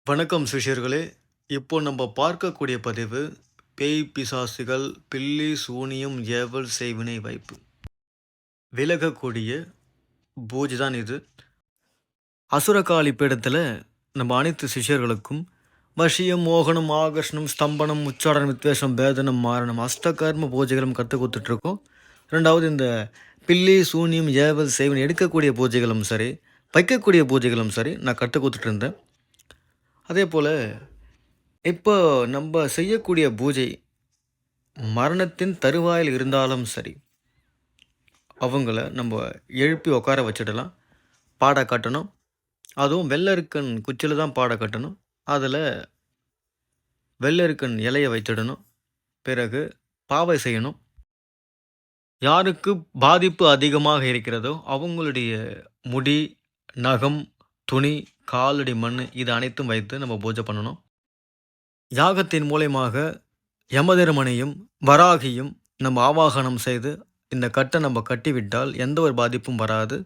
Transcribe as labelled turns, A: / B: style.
A: வணக்கம் சிஷ்யர்களே. இப்போ நம்ம பார்க்கக்கூடிய பதிவு பேய் பிசாசுகள், பில்லி சூனியம் ஏவல் செய்வினை வைப்பு விலகக்கூடிய பூஜை தான் இது. அசுரகாளி பீடத்தில் நம்ம அனைத்து சிஷ்யர்களுக்கும் வசியம், மோகனம், ஆகர்ஷணம், ஸ்தம்பனம், உச்சாடனம், வித்வேஷம், பேதனம், மாரணம், அஷ்டகர்ம பூஜைகளும் கற்றுக் கொடுத்துட்ருக்கோம். ரெண்டாவது இந்த பில்லி சூனியம் ஏவல் செய்வினை எடுக்கக்கூடிய பூஜைகளும் சரி, வைக்கக்கூடிய பூஜைகளும் சரி நான் கற்றுக் கொடுத்துட்டு இருந்தேன். அதே போல் இப்போ நம்ம செய்யக்கூடிய பூஜை மரணத்தின் தருவாயில் இருந்தாலும் சரி, அவங்கள நம்ம எழுப்பி உட்கார வச்சிடலாம். பாட கட்டணும். அதுவும் வெள்ளரிக்கன் குச்சியில் தான் பாட கட்டணும். அதில் வெள்ளரிக்கன் இலையை வைத்திடணும். பிறகு பாவை செய்யணும். யாருக்கு பாதிப்பு அதிகமாக இருக்கிறதோ அவங்களுடைய முடி, நகம், துணி, காலடி மண் இது அனைத்தும் வைத்து நம்ம பூஜை பண்ணணும். யாகத்தின் மூலயமாக யமதர்மனையும் வராகியும் நம்ம ஆவாகனம் செய்து இந்த கட்டை நம்ம கட்டிவிட்டால் எந்த ஒரு பாதிப்பும் வராது.